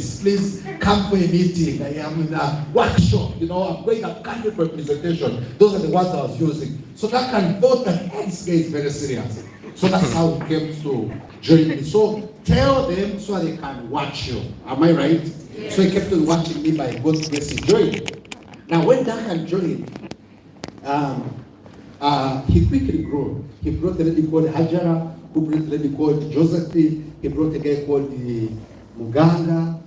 Hardships, please come for a meeting. I am in a workshop, I'm going up country for a presentation. Those are the words I was using. So that can vote that this guy is very serious. So that's how he came to join me. So tell them so they can watch you. Am I right? Yes. So he kept on watching me by God's grace. He joined. Now when Duncan joined, he quickly grew. He brought a lady called Hajara, who brought a lady called Josephine. He brought a guy called Muganga.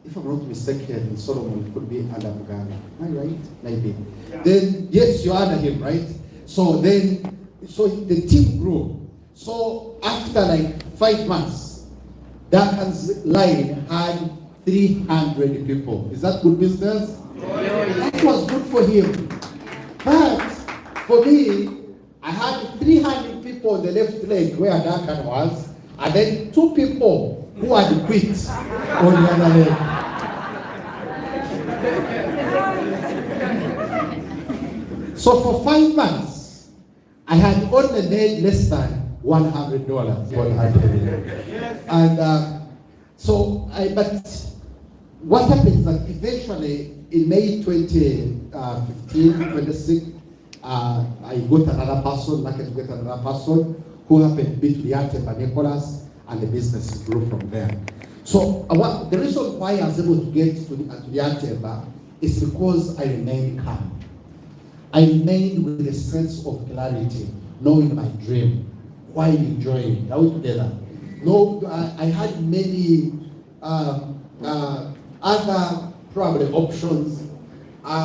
If I'm not mistaken, Solomon could be under Muganga. Am I right? Maybe. Yeah. Then, yes, you're under him, right? So the team grew. So after like 5 months, Duncan's line had 300 people. Is that good business? Yeah. That was good for him. But for me, I had 300 people on the left leg where Duncan was, and then 2 people who had quit on the other leg. So for 5 months, I had only made less than $100. And but what happened is that eventually in May 2015, 26, I got another person, market got another person who happened to be to the Nicholas, and the business grew from there. So the reason why I was able to get to the Ateba is because I remained calm. I remained with a sense of clarity, knowing my dream, while enjoying. Are we together? No, I had many other probably options.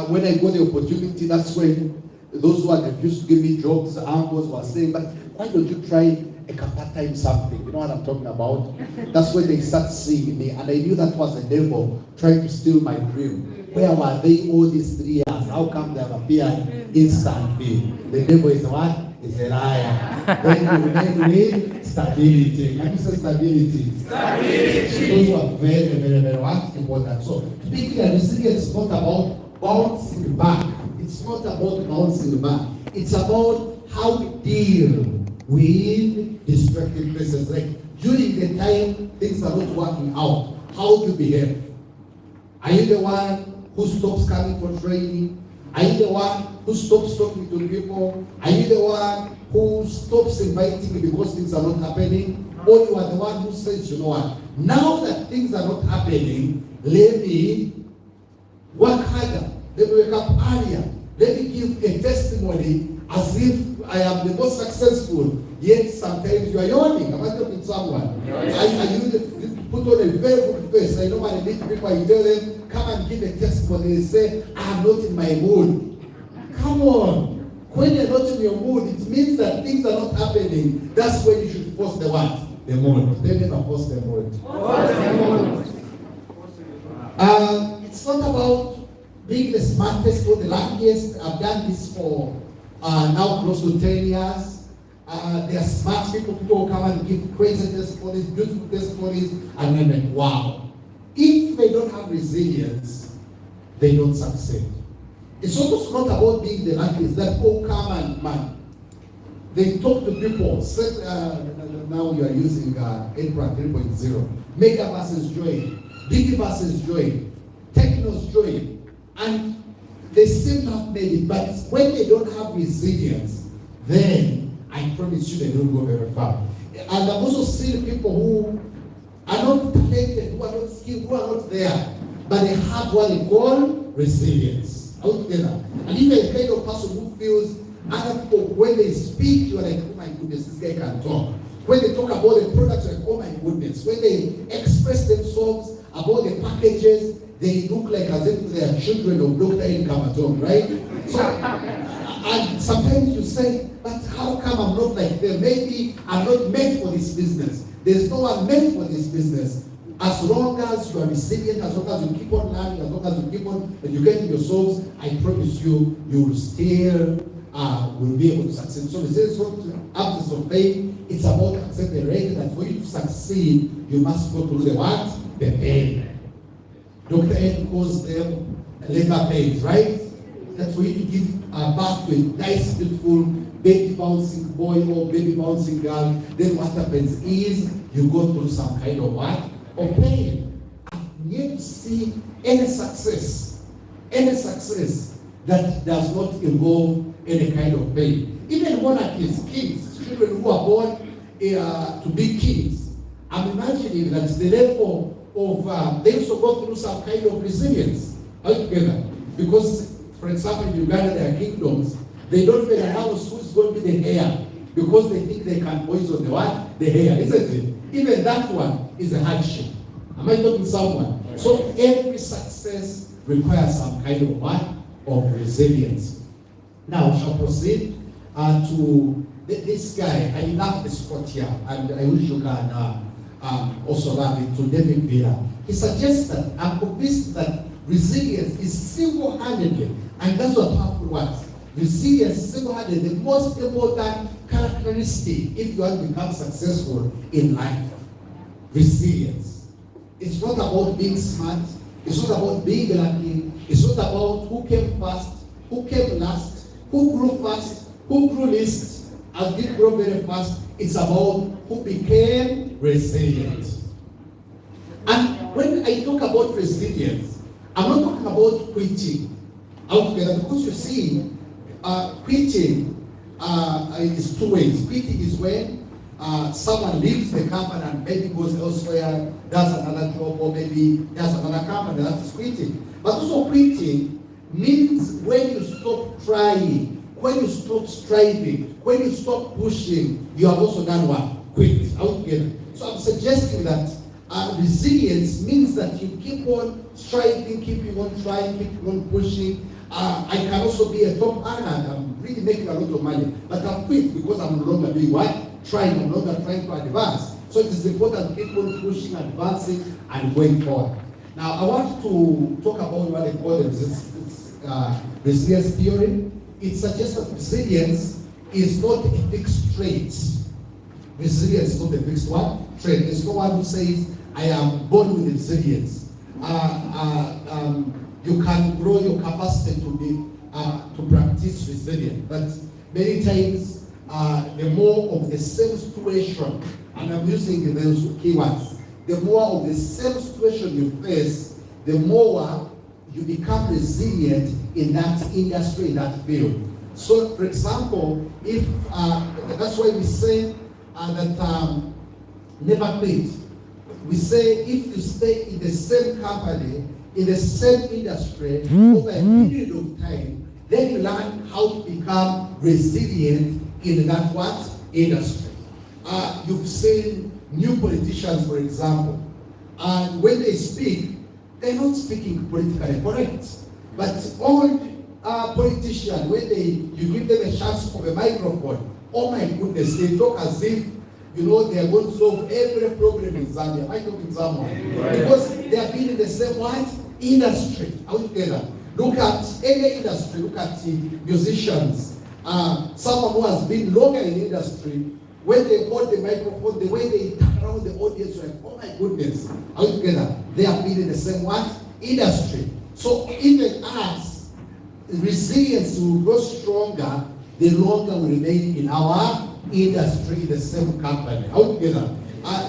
When I got the opportunity, that's when those who had refused to give me jobs, uncles were saying, but why don't you try a part-time something? You know what I'm talking about? That's when they start seeing me, and I knew that was the devil trying to steal my dream. Where were they all these 3 years? How come they have appeared instantly? The devil is what? Is a liar. Then you need stability. Can you say stability? Stability. Those who are very, very, very important. So to be clear, resilience is not about bouncing back. It's not about bouncing back. It's about how we deal with destructive places. Like during the time things are not working out, how do you behave? Are you the one who stops coming for training? Are you the one who stops talking to people? Are you the one who stops inviting me because things are not happening? Or you are the one who says, you know what? Now that things are not happening, let me work harder. Let me wake up earlier. Let me give a testimony as if I am the most successful. Yet sometimes you are yawning. Am I talking to someone? Yes. I use it to put on a very good face. I normally meet people, I tell them, come and give a testimony. They say, I'm not in my mood. Come on. When you're not in your mood, it means that things are not happening. That's when you should force the what? The mood. They never force the mood. It's not about being the smartest or the luckiest. I've done this for now close to 10 years. They are smart people who come and give crazy testimonies, beautiful testimonies, and I'm like, wow. If they don't have resilience, they don't succeed. It's almost not about being the luckiest. That people come and man, they talk to people. Now you are using April 3.0. Mega versus Joy, Biggie versus Joy, Techno's Joy, and they seem to have made it. But when they don't have resilience, then I promise you they don't go very far. And I've also seen people who are not talented, who are not skilled, who are not there, but they have what they call resilience. Altogether. And even a kind of person who feels other people, when they speak, you are like, oh my goodness, this guy can talk. When they talk about the products, you're like, oh my goodness. When they express themselves about the packages, they look like as if they are children of Dr. Nkamaton, right? So, and sometimes you say, but how come I'm not like them? Maybe I'm not meant for this business. There's no one meant for this business. As long as you are resilient, as long as you keep on learning, as long as you keep on educating yourselves, I promise you, you will still will be able to succeed. So resilience is not absence of pain. It's about accepting that for you to succeed, you must go through the what? The pain. Dr. Ed calls them labor pains, right? That for you to give birth to a nice, beautiful baby bouncing boy or baby bouncing girl, then what happens is you go through some kind of what? Of pain. I've yet to see any success that does not involve any kind of pain. Even monarchies, kings, children who are born to be kings, I'm imagining that the level of, they also go through some kind of resilience altogether. Because, for example, in Uganda, there are kingdoms, they don't really announce who's going to be the heir, because they think they can poison the what? The hair, isn't it? Even that one is a hardship. Am I talking to someone? So every success requires some kind of what? Of resilience. Now we shall proceed to this guy. I love this quote here, and I wish you can also love it, to David Villa. He suggests that I'm convinced that resilience is single-handedly, and that's what powerful words. Resilience is single-handedly the most important characteristic if you want to become successful in life. Resilience. It's not about being smart. It's not about being lucky. It's not about who came first, who came last, who grew fast, who grew least, and did grow very fast. It's about who became resilient. And when I talk about resilience, I'm not talking about quitting altogether, because you see, quitting is two ways. Quitting is when someone leaves the company and maybe goes elsewhere, does another job, or maybe does another company. That is quitting. But also quitting means when you stop trying, when you stop striving, when you stop pushing, you have also done what? Quit altogether. So I'm suggesting that resilience means that you keep on striving, keeping on trying, keeping on pushing. I can also be a top earner. I'm really making a lot of money, but I've quit because I'm no longer doing what? Trying. I'm no longer trying to advance. So it is important to keep on pushing, advancing, and going forward. Now, I want to talk about what they call the resilience theory. It suggests that resilience is not a fixed trait. Resilience is not a fixed what? Trait. There's no one who says, I am born with resilience. You can grow your capacity to practice resilience. But many times, the more of the same situation, and I'm using those keywords, the more of the same situation you face, the more you become resilient in that industry, in that field. So, for example, if that's why we say that never quit. We say if you stay in the same company, in the same industry over a period of time, then you learn how to become resilient in that what? Industry. You've seen new politicians, for example, and when they speak, they're not speaking politically correct. But old politicians, when you give them a chance of a microphone, oh my goodness, they talk as if they are going to solve every problem in Zambia. Am I talking to someone? Right. Because they have been in the same what? Industry altogether. Look at any industry, look at the musicians. Someone who has been longer in industry, when they hold the microphone, the way they turn around the audience, like, oh my goodness, altogether, they have been in the same what? Industry. So even us, resilience will grow stronger the longer we remain in our industry, in the same company. Altogether.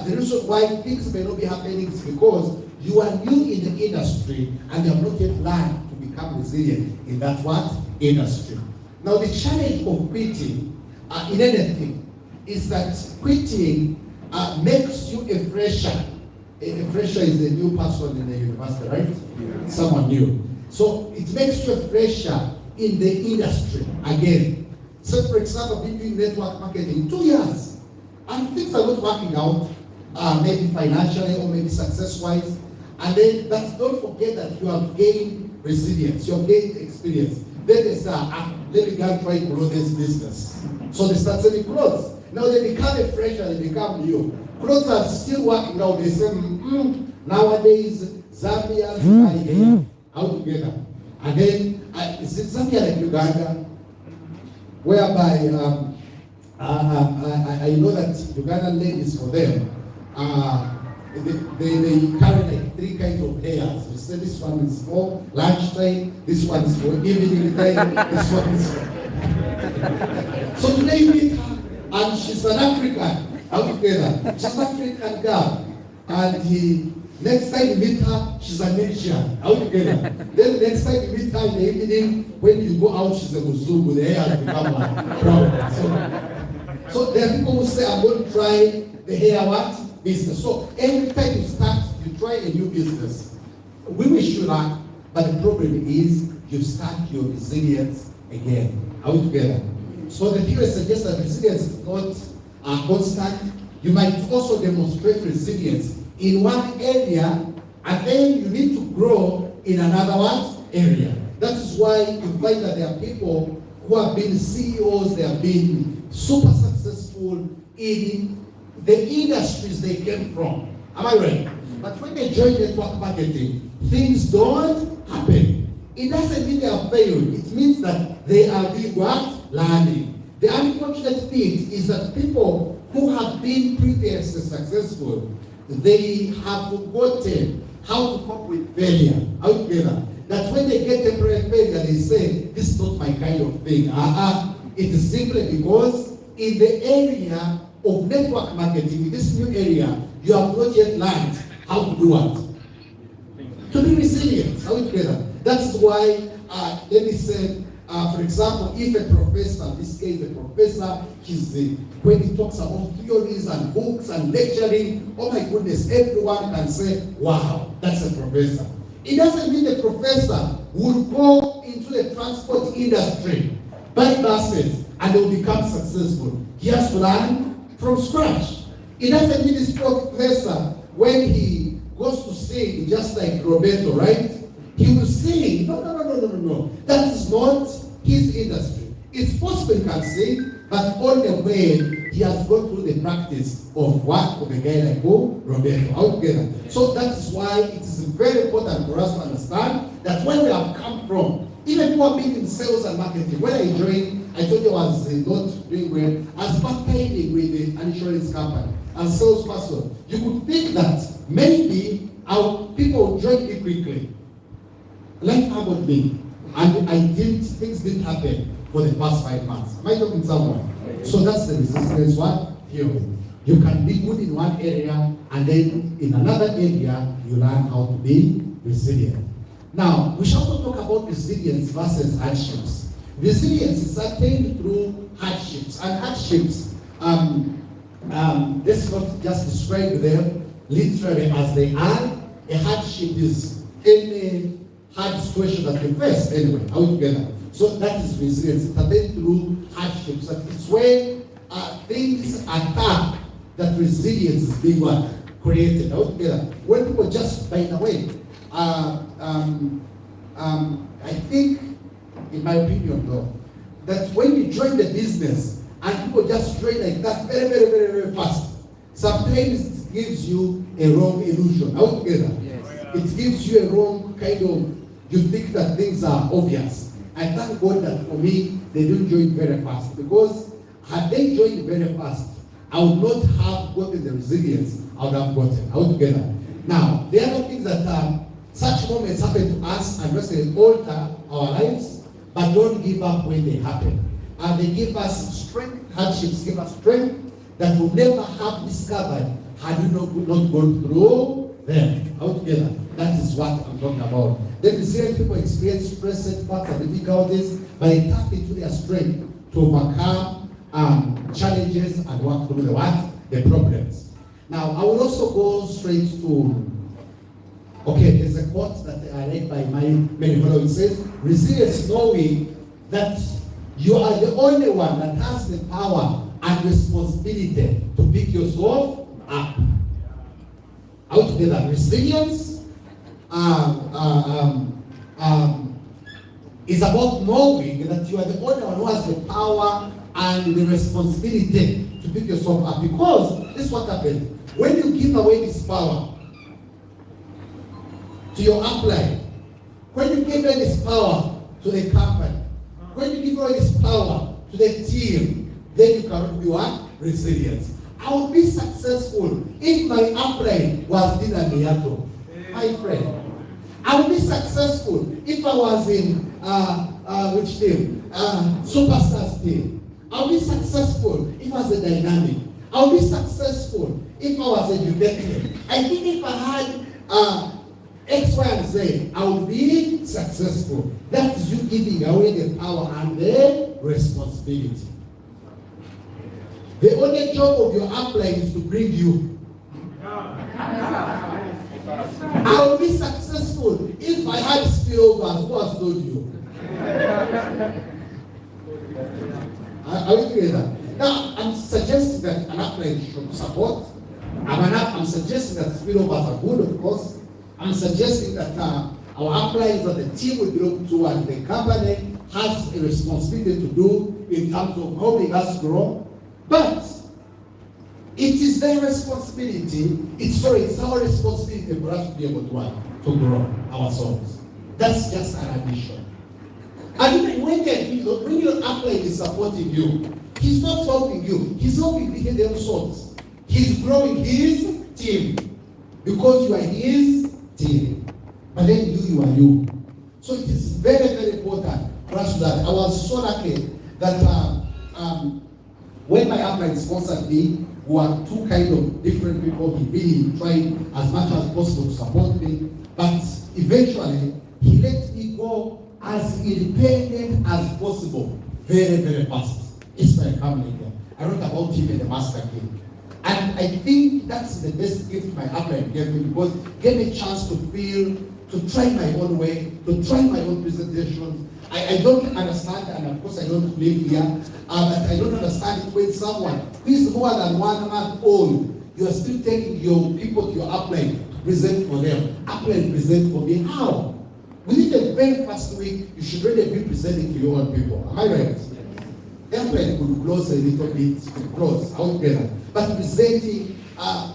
The reason why things may not be happening is because you are new in the industry and you have not yet learned to become resilient in that what? Industry. Now the challenge of quitting in anything is that quitting makes you a fresher. A fresher is a new person in the university, right? Yeah. Someone new. So it makes you a fresher in the industry again. So for example, I've been doing network marketing 2 years and things are not working out, maybe financially or maybe success-wise. And then, but don't forget that you have gained resilience, you have gained experience. Then they say, let me go and try to grow this business. So they start selling clothes. Now they become a fresher, they become new. Clothes are still working out. They say, nowadays, Zambia is out together. And then, is it Zambia like Uganda? Whereby, I know that Ugandan ladies, for them, they carry like 3 kinds of hairs. You say this one is for lunchtime, this one is for evening time, this one is for... So today we meet her, and she's an African, altogether. She's an African girl. And Next time you meet her, she's a Malaysian. How you get her? Then next time you meet her in the evening, when you go out, she's a Muhoozi. The hair has become brown. So there are people who say, I'm going to try the hair what? Business. So every time you start, you try a new business. We wish you luck, but the problem is you start your resilience again. Are we together? So the theory suggests that resilience is not constant. You might also demonstrate resilience in one area, and then you need to grow in another one area. That is why you find that there are people who have been CEOs, they have been super successful in the industries they came from. Am I right? But when they join network marketing, things don't happen. It doesn't mean they have failed. It means that they are being what? Learning. The unfortunate thing is that people who have been previously successful, they have forgotten how to cope with failure. How to get that? That when they get temporary failure, they say, this is not my kind of thing. It is simply because in the area of network marketing, in this new area, you have not yet learned how to do what? To be resilient. How to get that? That's why, let me say, for example, if a professor, in this case a professor, when he talks about theories and books and lecturing, oh my goodness, everyone can say, wow, that's a professor. It doesn't mean the professor will go into the transport industry, buy buses, and will become successful. He has to learn from scratch. It doesn't mean this professor, when he goes to sing, just like Roberto, right? He will sing. No. That is not his industry. It's possible he can sing, but on the way, he has gone through the practice of what? Of a guy like who? Roberto. Altogether. So that is why it is very important for us to understand that where we have come from, even people being in sales and marketing, when I joined, I told you I was not doing well, I was part-timing with an insurance company, as salesperson. You could think that maybe our people join me quickly. Life happened me, and things didn't happen for the past 5 months. Am I talking to someone? So that's the resistance one theory. You can be good in one area, and then in another area, you learn how to be resilient. Now, we shall also talk about resilience versus hardships. Resilience is attained through hardships, and hardships, let's not just describe them literally as they are. A hardship is any hard situation that you face anyway, altogether. So that is resilience. It's attained through hardships. That it's when things are tough that resilience is being created altogether. When people just, by the way, I think, in my opinion though, that when you join the business and people just join like that very fast, sometimes it gives you a wrong illusion altogether. Yes. It gives you a wrong kind of, you think that things are obvious. I thank God that for me, they don't join very fast, because had they joined very fast, I would not have gotten the resilience I would have gotten altogether. Now, there are things that such moments happen to us, and just alter our lives, but don't give up when they happen. And they give us strength. Hardships give us strength that we'll never have discovered had we not gone through them altogether. That is what I'm talking about. Then resilient people experience stress, setbacks, and difficulties, but they tap into their strength to overcome challenges and work through the problems. Now, I will also go straight to, there's a quote that I read by my many followers. It says, resilience knowing that you are the only one that has the power and responsibility to pick yourself up. Altogether, resilience is about knowing that you are the only one who has the power and the responsibility to pick yourself up. Because this is what happens. When you give away this power to your upline, when you give away this power to the company, when you give away this power to the team, then you cannot be what? Resilience. I would be successful if my upline was Dina Miyato, my friend. I would be successful if I was in which team? Superstars team. I would be successful if I was a dynamic. I would be successful if I was educated. I think if I had X, Y, and Z, I will be successful. That is you giving away the power and the responsibility. The only job of your upline is to bring you. I will be successful if I had spillovers. Who has told you? Are we together? Now, I'm suggesting that an upline should support. I'm suggesting that spillovers are good, of course. I'm suggesting that our uplines that the team we belong to and the company has a responsibility to do in terms of helping us grow. But it is their responsibility, it's our responsibility for us to be able to grow ourselves. That's just an addition. And even when your upline is supporting you, he's not helping you, he's helping themselves. He's growing his team because you are his team. But then you are you. So it is very, very important for us that I was so lucky that when my upline sponsored me, who are two kind of different people, he really tried as much as possible to support me. But eventually, he let me go as independent as possible, very, very fast. It's my family here. I wrote about him in the master key. And I think that's the best gift my upline gave me, because it gave me a chance to try my own way, to try my own presentations. I don't understand, and of course I don't live here, but I don't understand it when someone who is more than 1 month old, you are still taking your people to your upline to present for them. Upline present for me. How? Within the very first week, you should really be presenting to your own people. Am I right? The upline could close a little bit, close, altogether. But presenting,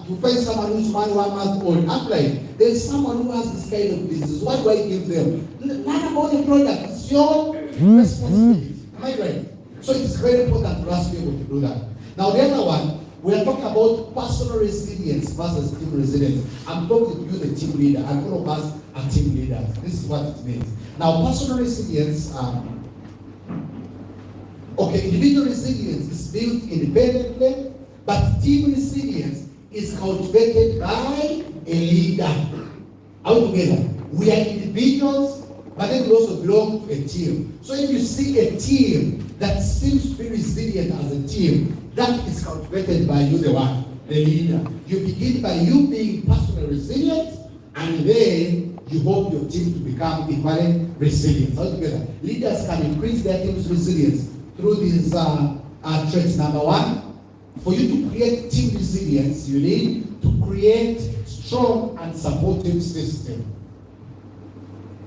you find someone who's 1 month old, upline, there's someone who has this kind of business. What do I give them? Not about the product, it's your responsibility. Am I right? So it's very important for us to be able to do that. Now the other one, we are talking about personal resilience versus team resilience. I'm talking to you, the team leader, and all of us are team leaders. This is what it means. Now personal resilience, individual resilience is built independently, but team resilience is cultivated by a leader. All together, we are individuals, but then we also belong to a team. So if you see a team that seems to be resilient as a team, that is cultivated by you, the leader. You begin by you being personally resilient, and then you hope your team to become equally resilient. All together, leaders can increase their team's resilience through these traits. Number one, for you to create team resilience, you need to create strong and supportive system.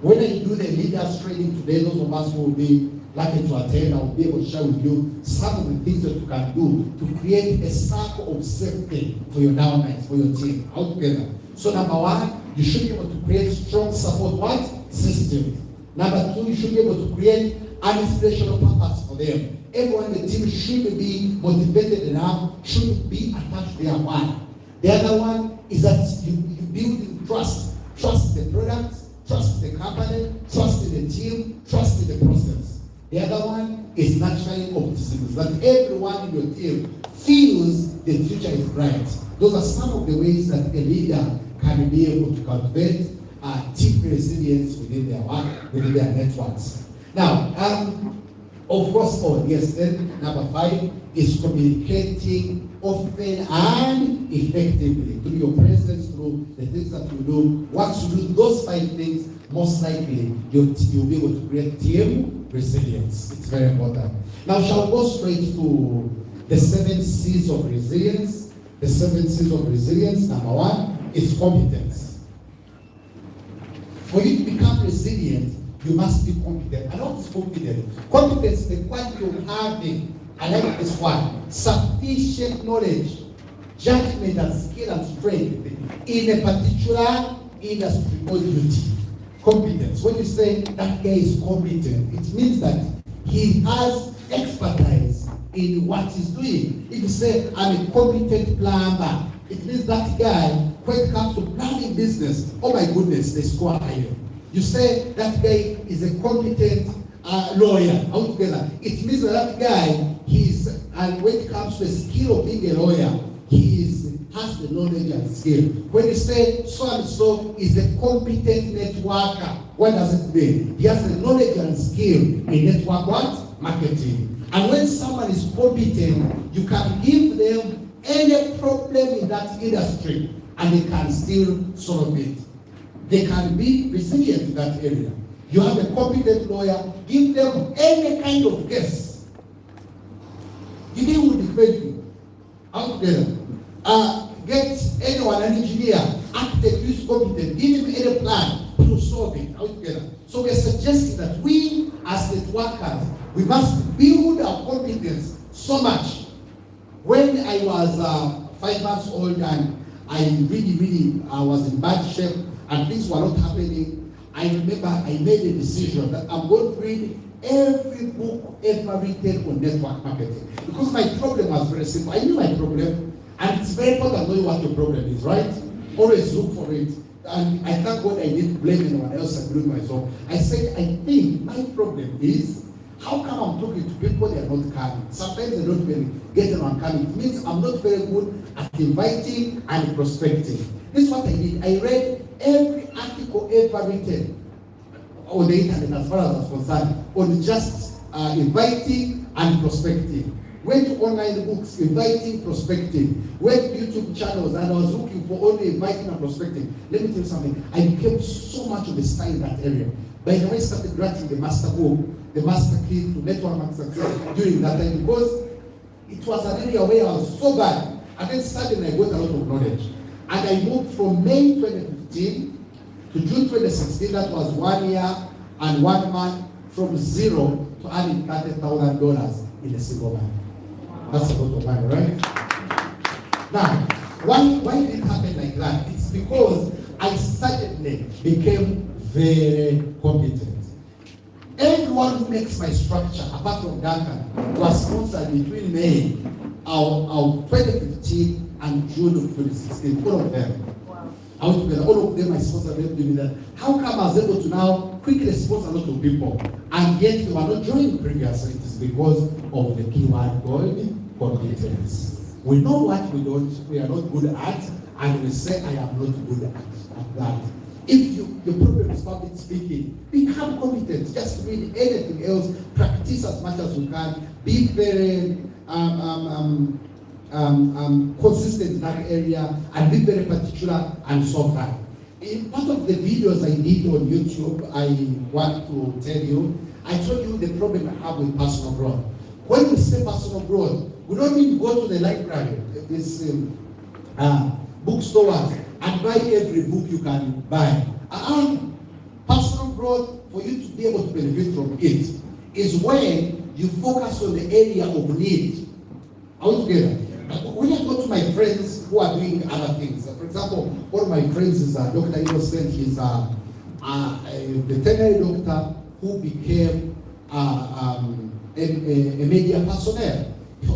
When I do the leaders training today, those of us who will be lucky to attend, I will be able to share with you some of the things that you can do to create a circle of safety for your downlines, for your team, altogether. So number one, you should be able to create strong support system. Number two, you should be able to create an inspirational purpose for them. Everyone in the team should be motivated enough, should be attached to their one. The other one is that you build trust. Trust the product, trust the company, trust in the team, trust in the process. The other one is nurturing optimism, that everyone in your team feels the future is bright. Those are some of the ways that a leader can be able to cultivate team resilience within their work, within their networks. Now, of course, then number 5 is communicating often and effectively through your presence, through the things that you do. Once you do those 5 things, most likely you'll be able to create team resilience. It's very important. Now, shall we go straight to the 7 C's of resilience? The 7 C's of resilience, number 1 is competence. For you to become resilient, you must be competent. And what is competent? Competence is the quality of having, I like this one, sufficient knowledge, judgment, and skill and strength in a particular industry or duty. Competence. When you say that guy is competent, it means that he has expertise in what he's doing. If you say, I'm a competent plumber, it means that guy, when it comes to plumbing business, oh my goodness, they score higher. You say that guy is a competent lawyer, altogether. It means that guy, and when it comes to the skill of being a lawyer, he has the knowledge and skill. When you say so and so is a competent networker, what does it mean? He has the knowledge and skill in network what? Marketing. And when someone is competent, you can give them any problem in that industry and they can still solve it. They can be resilient in that area. You have a competent lawyer, give them any kind of case. He will defend you. Out there. Get anyone, an engineer, architect who is competent, give him any plan to solve it. Out together. So we are suggesting that we as networkers, we must build our competence so much. When I was 5 months old and I really was in bad shape and things were not happening, I remember I made a decision that I'm going to read every book ever written on network marketing. Because my problem was very simple. I knew my problem, and it's very important to know what your problem is, right? Always look for it. And I thank God I didn't blame anyone else, I blamed myself. I said, I think my problem is, how come I'm talking to people they are not coming? Sometimes they don't really get anyone coming. It means I'm not very good at inviting and prospecting. This is what I did. I read every article ever written on the internet as far as I was concerned on just inviting and prospecting. Went to online books, inviting, prospecting. Went to YouTube channels and I was looking for only inviting and prospecting. Let me tell you something. I became so much of a star in that area. By the way, I started writing the master book, the master key to network marketing success during that time because it was an area where I was so bad. And then suddenly I got a lot of knowledge. And I moved from May 2015 to June 2016. That was 1 year and 1 month from zero to earning $30,000 in a single month. That's a lot of money, right? Now, why did it happen like that? It's because I suddenly became very competent. Everyone who makes my structure, apart from Duncan, was sponsored between May of 2015 and June of 2016. All of them. Wow. All of them I sponsored them doing that. How come I was able to now quickly sponsor a lot of people and yet they were not joining previously? It is because of the keyword called competence. We know what we are not good at, and we say, I am not good at that. If your problem is public speaking, become competent. Just read anything else, practice as much as you can, be very consistent in that area, and be very particular and solve that. In part of the videos I did on YouTube, I want to tell you, I told you the problem I have with personal growth. When we say personal growth, we don't need to go to the library, this bookstores, and buy every book you can buy. Personal growth, for you to be able to benefit from it, is when you focus on the area of need. Are we together? When I go to my friends who are doing other things, for example, one of my friends is Dr. Innocent. He's a veterinary doctor who became a media personnel.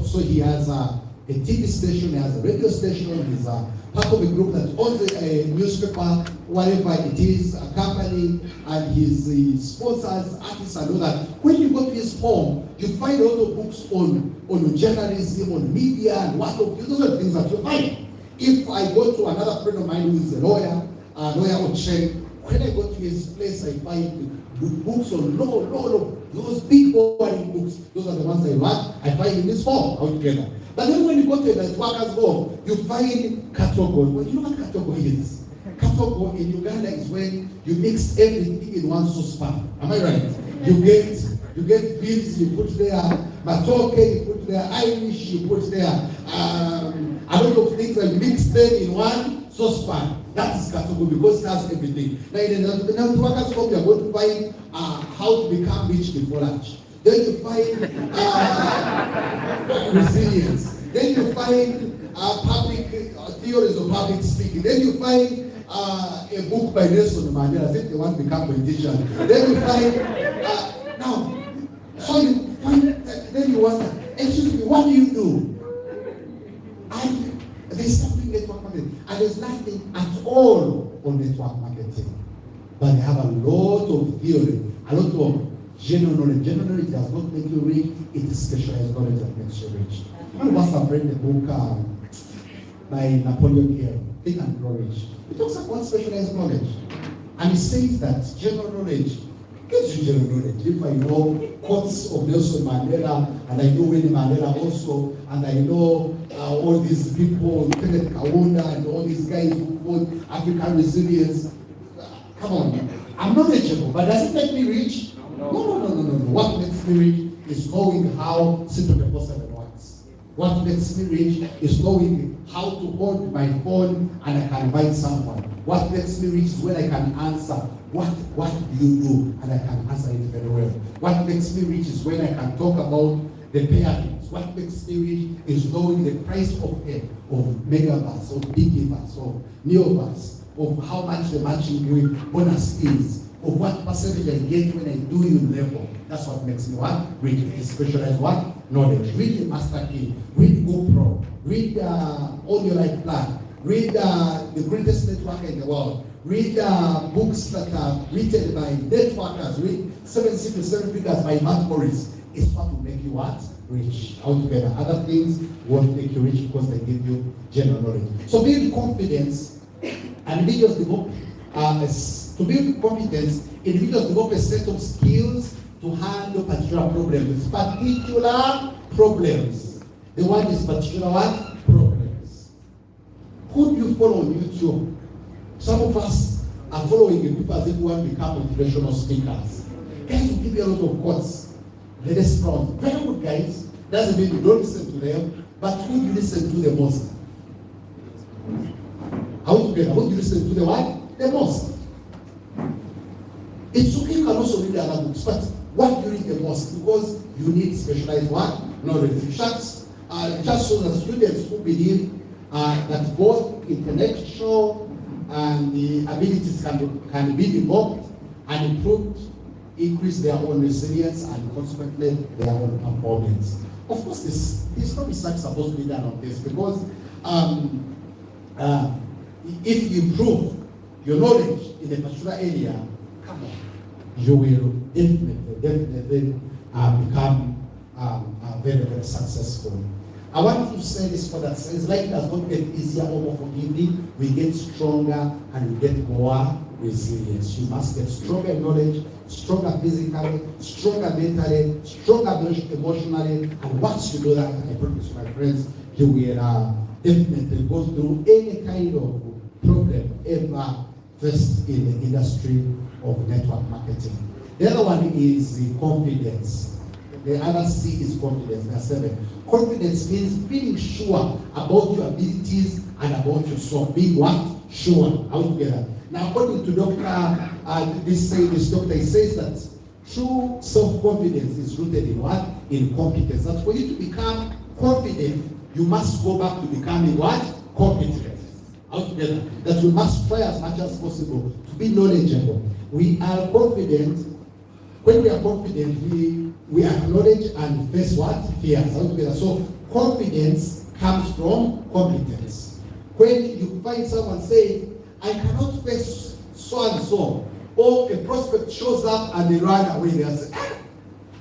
So he has a TV station, he has a radio station, he's part of a group that owns a newspaper, whatever it is, a company, and he sponsors artists and all that. When you go to his home, you find a lot of books on journalism, on media, and what of those are the things that you find. If I go to another friend of mine who is a lawyer Ochen, when I go to his place, I find books on law, those big boring books. Those are the ones I want. I find in this home altogether. But then when you go to a networker's home, you find category. Well, you know what category is? Category in Uganda is when you mix everything in one saucepan. Am I right? You get beans, you put there matoke, you put there Irish, you put there a lot of things, and mix them in one saucepan. That is category because it has everything. Now in the networker's home, you are going to find how to become rich before lunch. Then you find resilience. Then you find public theories of public speaking. Then you find a book by Nelson Mandela, if they want to become politician. Then you find so you find then you wonder, excuse me, what do you do? And there's something network marketing, and there's nothing at all on network marketing. But they have a lot of theory, a lot of general knowledge. General knowledge does not make you rich, it is specialized knowledge that makes you rich. One of us have read the book, by Napoleon Hill, Think and Grow Rich. He talks about specialized knowledge. And he says that general knowledge gives you general knowledge. If I know quotes of Nelson Mandela, and I know Winnie Mandela also, and I know all these people, Kenneth Kaunda, and all these guys who fought African resilience, come on, I'm knowledgeable, but does it make me rich? No. What makes me rich is knowing how Simple 7 works. What makes me rich is knowing how to hold my phone and I can invite someone. What makes me rich is when I can answer, what do you do? And I can answer it very well. What makes me rich is when I can talk about the pairings. What makes me rich is knowing the price of megaverse, of gigaverse, of neoverse, of how much the matching bonus is, of what percentage I get when I do in level. That's what makes me what? Read specialized what? Knowledge. Read the master key. Read GoPro. Read All Your Life Plan. Read the greatest network in the world. Read books that are written by networkers. Read 7 Secrets, 7 Figures by Matt Morris. It's what will make you what? Rich. Altogether. Other things won't make you rich because they give you general knowledge. So build confidence, and individuals develop to build competence, individuals develop a set of skills to handle particular problems. Particular problems. The one is particular what? Problems. Who do you follow on YouTube? Some of us are following the people as if we want to become motivational speakers. Guys will give you a lot of quotes. Very strong. Very good guys. Doesn't mean you don't listen to them, but who do you listen to the most? Who do you listen to the what? The most. It's okay, you can also read other books, but what do you read the most? Because you need specialized what? Knowledge. It just shows that students who believe that both intellectual and the abilities can be developed and improved, increase their own resilience and consequently their own performance. Of course, this no research is supposed to be done on this because if you improve your knowledge in a particular area, come on, you will definitely become very, very successful. I want to say this for that sense, life does not get easier or more forgiving. We get stronger and we get more resilience. You must get stronger in knowledge, stronger physically, stronger mentally, stronger emotionally, and once you do that, I promise you, my friends, you will definitely go through any kind of problem ever faced in the industry of network marketing. The other one is the confidence. The other C is confidence. There are 7. Confidence means feeling sure about your abilities and about yourself. Being what? Sure. Altogether. Now, according to this doctor, he says that true self-confidence is rooted in what? In competence. That for you to become confident, you must go back to becoming what? Competent. Altogether. That you must try as much as possible to be knowledgeable. We are confident. When we are confident, we acknowledge and face what? Fears. Altogether. So confidence comes from competence. When you find someone saying, I cannot face so and so, or a prospect shows up and they run away, they say,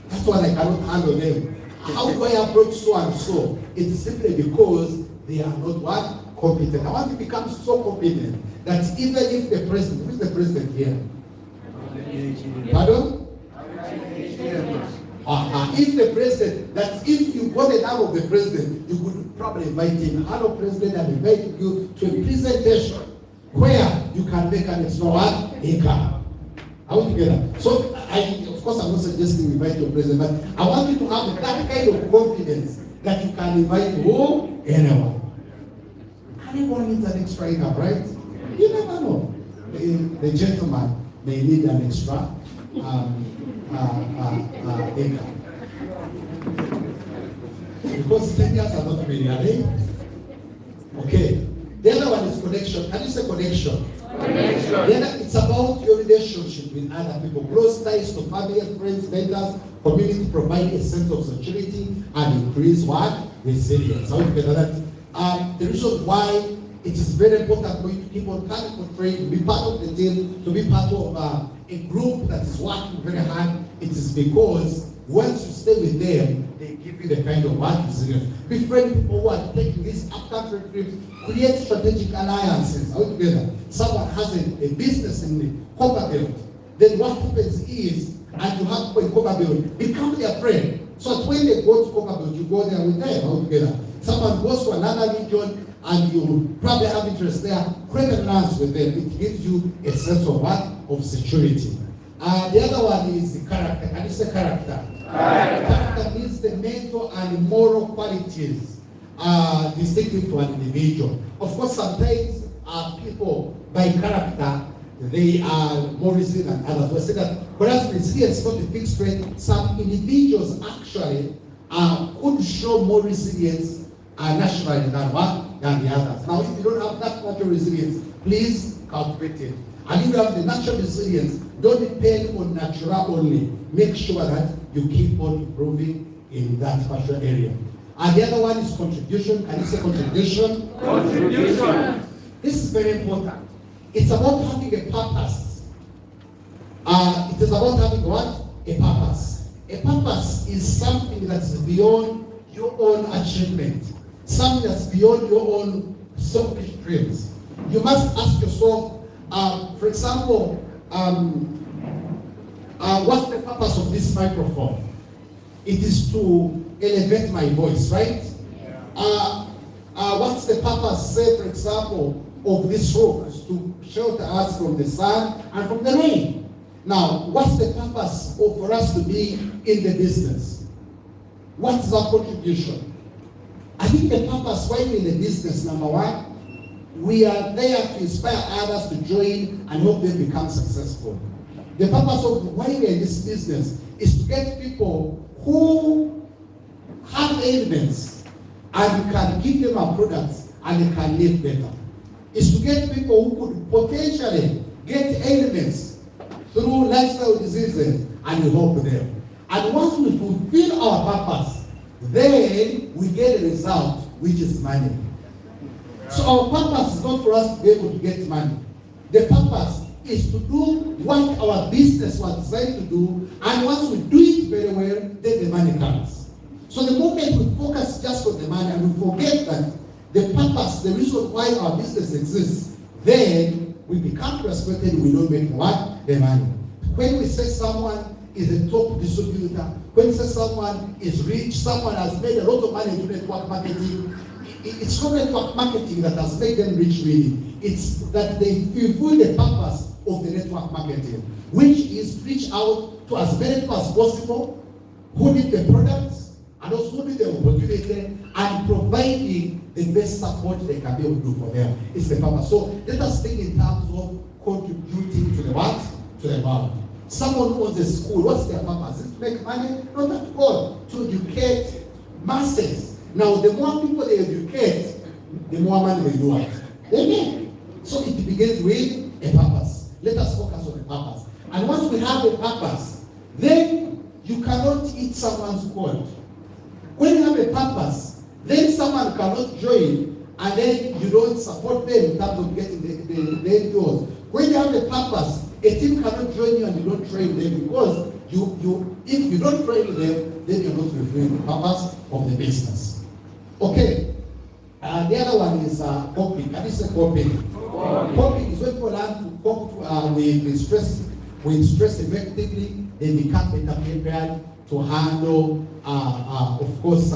that's why I cannot handle them. How do I approach so and so? It's simply because they are not what? Competent. I want to become so competent that even if the president, who is the president here? Pardon? If the president, that if you got the name of the president, you could probably invite him. Hello, president, I'm inviting you to a presentation where you can make an extra income. Are we together? So, of course, I'm not suggesting invite your president, but I want you to have that kind of confidence that you can invite who? Anyone. Anyone needs an extra income, right? You never know. The gentleman may need an extra income. Because 10 years are not many, are they? Okay. The other one is connection. Can you say connection? Connection. The other, it's about your relationship with other people. Close ties to family, friends, mentors, community provide a sense of security and increase what? Resilience. The reason why it is very important for you to keep on coming for training, to be part of the team, to be part of a group that is working very hard. It is because once you stay with them, they give you the kind of resilience. Befriend people who are taking these up-country trips, create strategic alliances all together. Someone has a business in the copper belt. Then what happens is, and you have people in copper belt, become their friend. So that when they go to copper belt, you go there with them all together. Someone goes to another region, and you probably have interest there, create an alliance with them. It gives you a sense of what? Of security. The other one is the character. Can you say character? Character means the mental and moral qualities distinctive to an individual. Of course, sometimes people by character, they are more resilient than others. We say that perhaps resilience is not a fixed trait. Some individuals actually could show more resilience naturally than the others. Now, if you don't have that natural resilience, please cultivate it. And if you have the natural resilience, don't depend on natural only. Make sure that you keep on improving in that particular area. And the other one is contribution. Can you say contribution? Contribution. This is very important. It's about having a purpose. It is about having what? A purpose. A purpose is something that's beyond your own achievement. Something that's beyond your own selfish dreams. You must ask yourself, for example, what's the purpose of this microphone? It is to elevate my voice, right? Yeah. What's the purpose, say, for example, of this roof? Is to shelter us from the sun and from the rain. Now, what's the purpose for us to be in the business? What is our contribution? I think the purpose why we're in the business, number one, we are there to inspire others to join and help them become successful. The purpose of why we're in this business is to get people who have evidence and you can give them our products and they can live better. It's to get people who could potentially get ailments through lifestyle diseases and you help them. And once we fulfill our purpose, then we get a result, which is money. So our purpose is not for us to be able to get money. The purpose is to do what our business was designed to do, and once we do it very well, then the money comes. So the moment we focus just on the money and we forget that the purpose, the reason why our business exists, then we become frustrated and we don't make what? The money. When we say someone is a top distributor, when we say someone is rich, someone has made a lot of money to network marketing, it's not network marketing that has made them rich really. It's that they fulfill the purpose of the network marketing, which is reach out to as many people as possible who need the products and also who need the opportunity and providing the best support they can be able to do for them. It's the purpose. So let us think in terms of contributing to the what? To the world. Someone who owns a school, what's their purpose? Is it to make money? Not at all. To educate masses. Now, the more people they educate, the more money they do it. Amen. So it begins with a purpose. Let us focus on the purpose. And once we have a purpose, then you cannot eat someone's code. When you have a purpose, then someone cannot join, and then you don't support them in terms of getting the doors. When you have a purpose, a team cannot join you and you don't train them, because if you don't train them, then you're not fulfilling the purpose of the business. Okay. The other one is coping. Can you say coping? Coping is when people learn to cope with stress effectively. They become better prepared to handle, of course,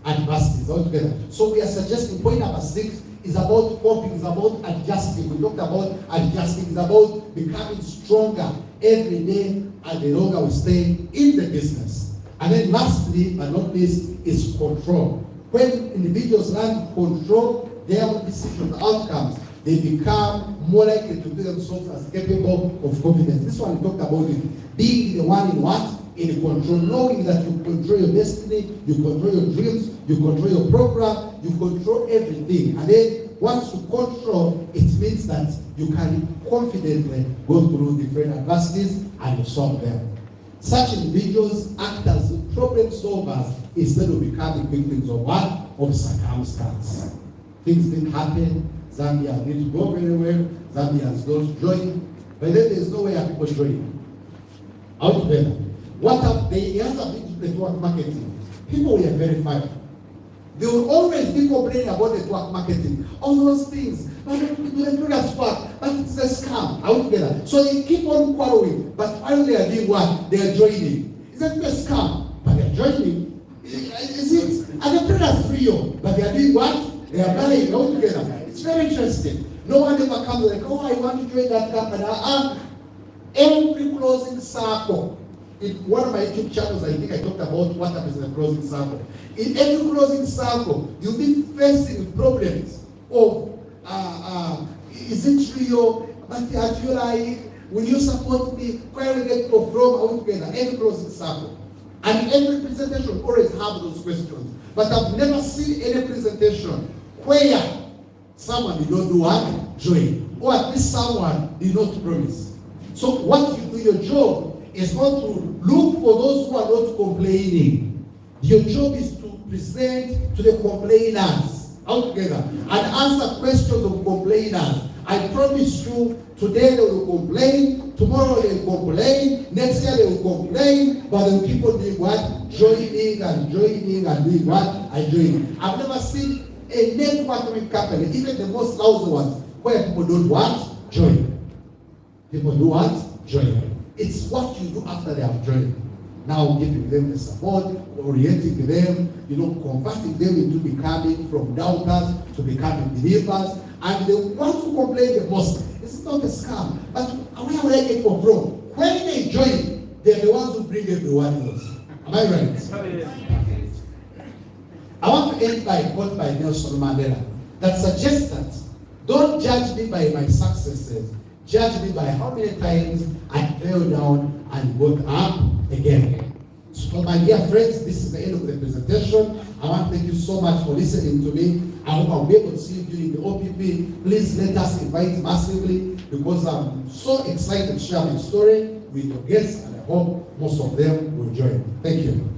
adversities altogether. So we are suggesting point number 6 is about coping, is about adjusting. We talked about adjusting, it's about becoming stronger every day and the longer we stay in the business. And then lastly, but not least, is control. When individuals learn to control their own decision outcomes, they become more likely to do themselves as capable of confidence. This one we talked about it. Being the one in what? In control. Knowing that you control your destiny, you control your dreams, you control your program, you control everything. And then once you control, it means that you can confidently go through different adversities and you solve them. Such individuals act as problem solvers instead of becoming victims of what? Of circumstance. Things didn't happen. Zambia didn't go very well. Zambians don't join. But then there's no way people join. Altogether. What have they? He has a big network marketing. people were verified. They will always be complaining about network marketing, all those things. But the products work, but it's a scam. Are we together? So they keep on quarreling, but while they are doing what? They are joining. Is that a scam? But they are joining. Is it? Are the products real? But they are doing what? They are buying all together. It's very interesting. No one ever comes like, oh, I want to join that company. Every closing circle. In one of my YouTube channels, I think I talked about what happens in a closing circle. In every closing circle, you'll be facing problems of, is it real? But are you like, will you support me? Where will get go from? All together, every closing circle. And every presentation always have those questions. But I've never seen any presentation where someone did not do what? Join. Or at least someone did not promise. So what you do, your job, is not to look for those who are not complaining. Your job is to present to the complainers out together and answer questions of complainers. I promise you, today they will complain, tomorrow they will complain, next year they will complain, but they will keep on doing what? Joining and joining and doing what? And joining. I've never seen a networking company, even the most lousy ones, where people don't what? Join. People do what? Join. It's what you do after they have joined. Now giving them the support, orienting them, converting them into becoming from doubters to becoming believers. And the ones who complain the most, it's not a scam. But where would I get from? When they join, they're the ones who bring everyone else. Am I right? I want to end by a quote by Nelson Mandela that suggests that don't judge me by my successes. Judge me by how many times I fell down and got up again. So my dear friends, this is the end of the presentation. I want to thank you so much for listening to me. I hope I'll be able to see you during the OPP. Please let us invite massively because I'm so excited to share my story with your guests and I hope most of them will join. Thank you.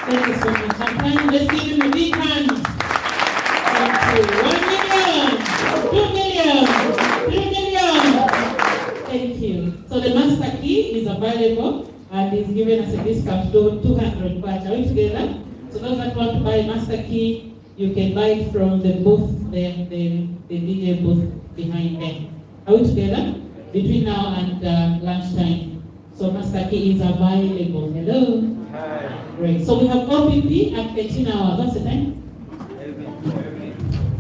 Thank you so much. I'm trying to give him a big hand. 1 million, 2 million, 3 million. Thank you. So the master key is available and is giving us a discount to 200 baht. Are we together? So those that want to buy a master key, you can buy it from the booth, the DJ booth behind them. Are we together? Between now and lunchtime. So master key is available. Hello. Hi. Great. So we have OPP at 13 hours. What's the time?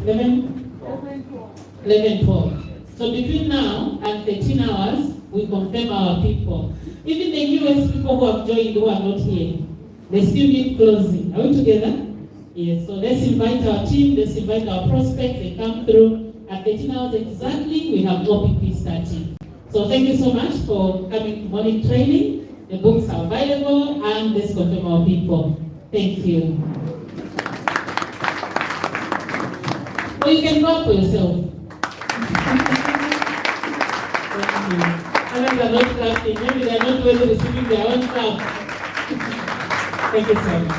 11:12. So between now and 13 hours, we confirm our people. Even the US people who have joined who are not here, they still need closing. Are we together? Yes. So let's invite our team, let's invite our prospects, they come through. At 13 hours exactly, we have OPP starting. So thank you so much for coming to morning training. The books are available and let's confirm our people. Thank you. Or you can clap for yourself. Thank you. Others are not clapping. Maybe they are not well receiving their own clap. Thank you so much.